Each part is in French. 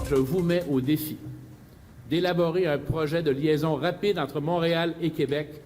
je vous mets au défi d'élaborer un projet de liaison rapide entre Montréal et Québec.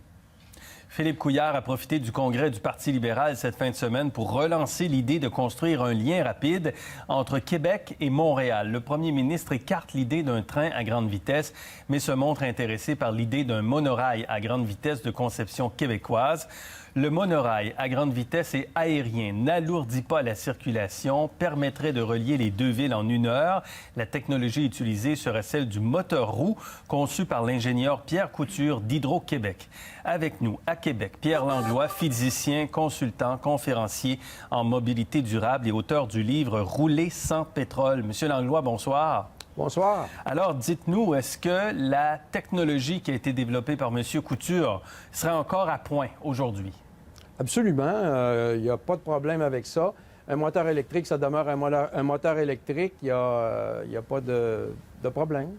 Philippe Couillard a profité du congrès du Parti libéral cette fin de semaine pour relancer l'idée de construire un lien rapide entre Québec et Montréal. Le premier ministre écarte l'idée d'un train à grande vitesse, mais se montre intéressé par l'idée d'un monorail à grande vitesse de conception québécoise. Le monorail à grande vitesse et aérien n'alourdit pas la circulation, permettrait de relier les deux villes en 1 heure. La technologie utilisée serait celle du moteur roue conçu par l'ingénieur Pierre Couture d'Hydro-Québec. Avec nous à Québec, Pierre Langlois, physicien, consultant, conférencier en mobilité durable et auteur du livre « Rouler sans pétrole ». Monsieur Langlois, bonsoir. Bonsoir. Alors, dites-nous, est-ce que la technologie qui a été développée par M. Couture serait encore à point aujourd'hui? Absolument. Il n'y a pas de problème avec ça. Un moteur électrique, ça demeure un moteur électrique. Il n'y a pas de problème.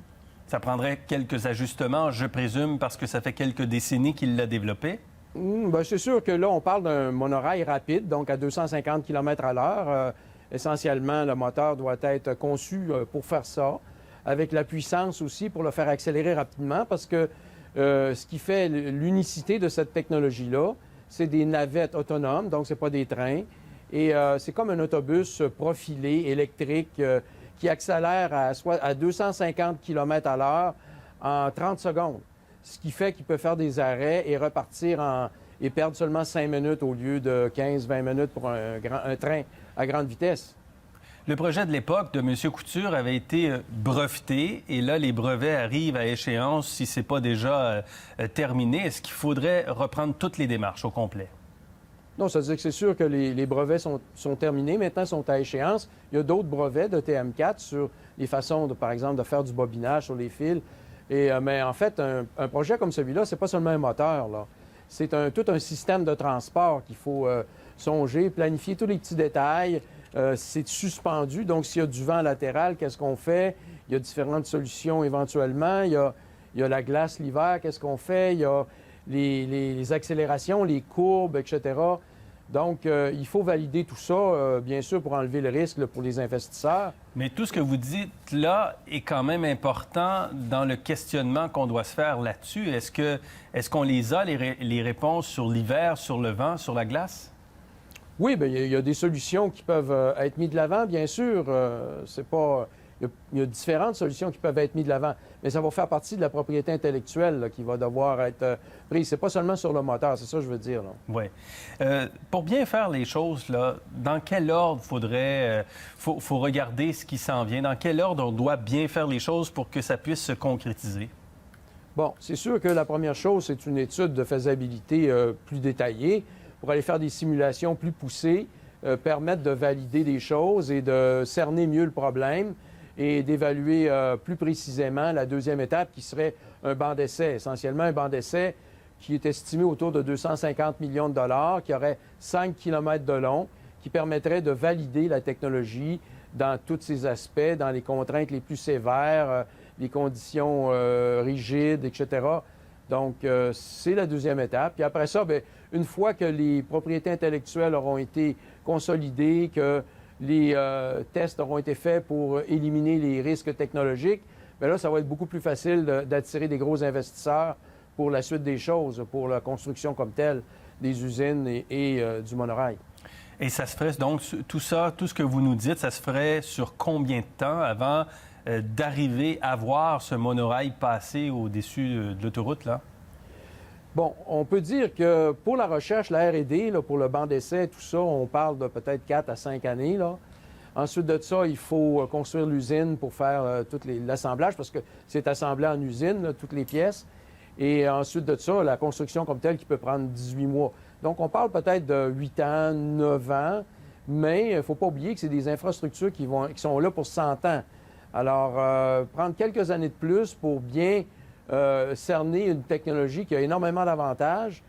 Ça prendrait quelques ajustements, je présume, parce que ça fait quelques décennies qu'il l'a développé? Bien, c'est sûr que là, on parle d'un monorail rapide, donc à 250 km à l'heure. Essentiellement, le moteur doit être conçu pour faire ça, avec la puissance aussi pour le faire accélérer rapidement, parce que ce qui fait l'unicité de cette technologie-là, c'est des navettes autonomes, donc c'est pas des trains. Et c'est comme un autobus profilé, électrique, qui accélère à 250 km à l'heure en 30 secondes. Ce qui fait qu'il peut faire des arrêts et repartir et perdre seulement 5 minutes au lieu de 15-20 minutes pour un train à grande vitesse. Le projet de l'époque de M. Couture avait été breveté et là, les brevets arrivent à échéance si ce n'est pas déjà terminé. Est-ce qu'il faudrait reprendre toutes les démarches au complet? Non, ça veut dire que c'est sûr que les brevets sont terminés. Maintenant, ils sont à échéance. Il y a d'autres brevets de TM4 sur les façons, par exemple, de faire du bobinage sur les fils. Mais en fait, un projet comme celui-là, c'est pas seulement un moteur, là. C'est tout un système de transport qu'il faut songer, planifier tous les petits détails. C'est suspendu, donc s'il y a du vent latéral, qu'est-ce qu'on fait? Il y a différentes solutions éventuellement. Il y a la glace l'hiver, qu'est-ce qu'on fait? Il y a les accélérations, les courbes, etc. Donc, il faut valider tout ça, bien sûr, pour enlever le risque là, pour les investisseurs. Mais tout ce que vous dites là est quand même important dans le questionnement qu'on doit se faire là-dessus. Est-ce qu'on les a, les réponses sur l'hiver, sur le vent, sur la glace? Oui, bien, il y a des solutions qui peuvent être mises de l'avant, bien sûr. Il y a différentes solutions qui peuvent être mises de l'avant, mais ça va faire partie de la propriété intellectuelle là, qui va devoir être prise. C'est pas seulement sur le moteur, c'est ça que je veux dire. Oui. Pour bien faire les choses, là, dans quel ordre faut regarder ce qui s'en vient? Dans quel ordre on doit bien faire les choses pour que ça puisse se concrétiser? Bon, c'est sûr que la première chose, c'est une étude de faisabilité plus détaillée pour aller faire des simulations plus poussées, permettre de valider des choses et de cerner mieux le problème et d'évaluer plus précisément la deuxième étape qui serait un banc d'essai. Essentiellement, un banc d'essai qui est estimé autour de 250 millions de dollars, qui aurait 5 km de long, qui permettrait de valider la technologie dans tous ses aspects, dans les contraintes les plus sévères, les conditions rigides, etc. Donc, c'est la deuxième étape. Puis après ça, bien, une fois que les propriétés intellectuelles auront été consolidées, que les tests auront été faits pour éliminer les risques technologiques, bien là, ça va être beaucoup plus facile d'attirer des gros investisseurs pour la suite des choses, pour la construction comme telle des usines et du monorail. Et ça se ferait donc, tout ça, tout ce que vous nous dites, ça se ferait sur combien de temps avant d'arriver à voir ce monorail passer au-dessus de l'autoroute, là? Bon, on peut dire que pour la recherche, la R&D, là, pour le banc d'essai, tout ça, on parle de peut-être 4 à 5 années, là. Ensuite de ça, il faut construire l'usine pour faire tout l'assemblage, parce que c'est assemblé en usine, là, toutes les pièces. Et ensuite de ça, la construction comme telle qui peut prendre 18 mois. Donc, on parle peut-être de 8 ans, 9 ans, mais il ne faut pas oublier que c'est des infrastructures qui sont là pour 100 ans. Alors, prendre quelques années de plus pour bien cerner une technologie qui a énormément d'avantages.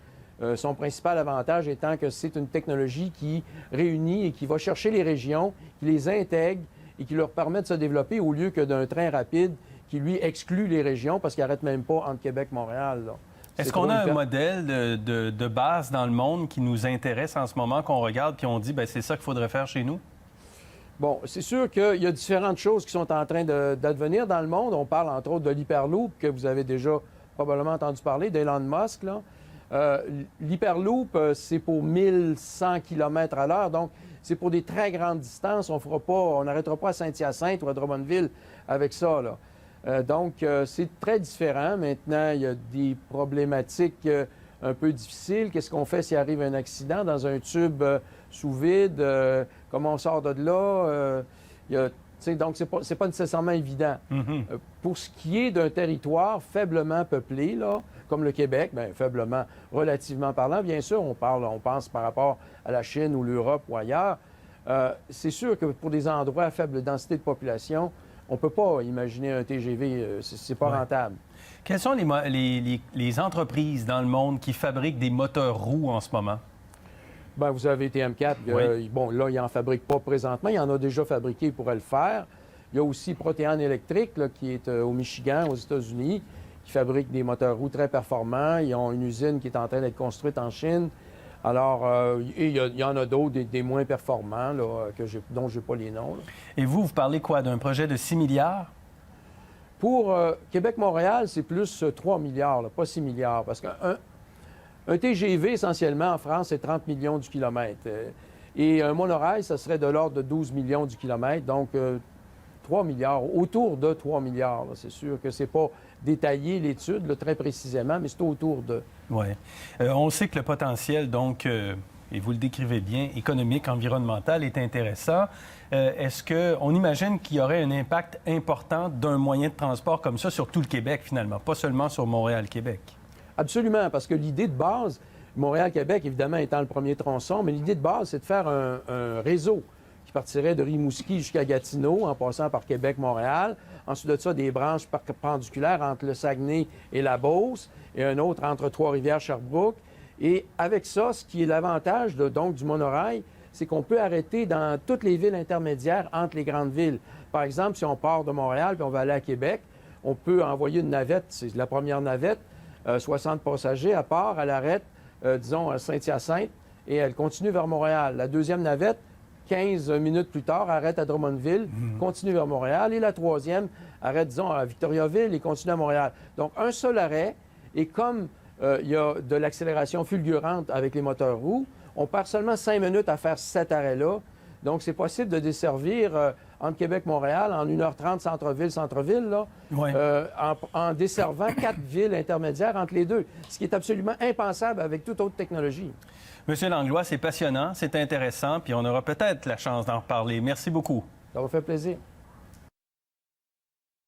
Son principal avantage étant que c'est une technologie qui réunit et qui va chercher les régions, qui les intègre et qui leur permet de se développer au lieu que d'un train rapide qui, lui, exclut les régions parce qu'il n'arrête même pas entre Québec et Montréal. Là. Est-ce qu'on a un modèle de base dans le monde qui nous intéresse en ce moment, qu'on regarde puis on dit, bien, c'est ça qu'il faudrait faire chez nous? Bon, c'est sûr qu'il y a différentes choses qui sont en train d'advenir dans le monde. On parle entre autres de l'Hyperloop, que vous avez déjà probablement entendu parler, d'Elon Musk, là. L'Hyperloop, c'est pour 1100 km à l'heure, donc c'est pour des très grandes distances. On n'arrêtera pas à Saint-Hyacinthe ou à Drummondville avec ça, là. Donc, c'est très différent. Maintenant, il y a des problématiques un peu difficiles. Qu'est-ce qu'on fait s'il arrive un accident dans un tube sous vide? Comment on sort de là? Donc, c'est pas nécessairement évident. Pour ce qui est d'un territoire faiblement peuplé, là, comme le Québec, bien, faiblement, relativement parlant, bien sûr, on pense par rapport à la Chine ou l'Europe ou ailleurs. C'est sûr que pour des endroits à faible densité de population, on ne peut pas imaginer un TGV, c'est pas rentable. Quelles sont les entreprises dans le monde qui fabriquent des moteurs roues en ce moment? Bien, vous avez TM4. Bon, là, ils n'en fabriquent pas présentement. Il y en a déjà fabriqué, ils pourraient le faire. Il y a aussi Protean Electric, là, qui est au Michigan, aux États-Unis, qui fabrique des moteurs roues très performants. Ils ont une usine qui est en train d'être construite en Chine. Alors, il y en a d'autres, des moins performants, là, dont je n'ai pas les noms, là. Et vous parlez quoi, d'un projet de 6 milliards? Pour Québec-Montréal, c'est plus 3 milliards, là, pas 6 milliards. Parce qu'un TGV, essentiellement, en France, c'est 30 millions du kilomètre. Et un monorail, ça serait de l'ordre de 12 millions du kilomètre. Donc, 3 milliards, autour de 3 milliards. C'est sûr que c'est pas détaillé l'étude là, très précisément, mais c'est autour de. Oui. On sait que le potentiel, donc, et vous le décrivez bien, économique, environnemental, est intéressant. Est-ce qu'on imagine qu'il y aurait un impact important d'un moyen de transport comme ça sur tout le Québec, finalement, pas seulement sur Montréal-Québec? Absolument, parce que l'idée de base, Montréal-Québec, évidemment, étant le premier tronçon, mais l'idée de base, c'est de faire un réseau qui partirait de Rimouski jusqu'à Gatineau, en passant par Québec-Montréal. Ensuite de ça, des branches perpendiculaires entre le Saguenay et la Beauce, et un autre entre Trois-Rivières-Sherbrooke. Et avec ça, ce qui est l'avantage donc du monorail, c'est qu'on peut arrêter dans toutes les villes intermédiaires entre les grandes villes. Par exemple, si on part de Montréal puis on va aller à Québec, on peut envoyer une navette, c'est la première navette, 60 passagers à part, elle arrête, disons, à Saint-Hyacinthe, et elle continue vers Montréal. La deuxième navette, 15 minutes plus tard, arrête à Drummondville, continue vers Montréal. Et la troisième arrête, disons, à Victoriaville et continue à Montréal. Donc, un seul arrêt. Et comme il y a de l'accélération fulgurante avec les moteurs roues, on perd seulement 5 minutes à faire cet arrêt-là. Donc, c'est possible de desservir entre Québec et Montréal en 1h30 centre-ville, là, en desservant 4 villes intermédiaires entre les deux, ce qui est absolument impensable avec toute autre technologie. Monsieur Langlois, c'est passionnant, c'est intéressant, puis on aura peut-être la chance d'en reparler. Merci beaucoup. Ça va faire plaisir.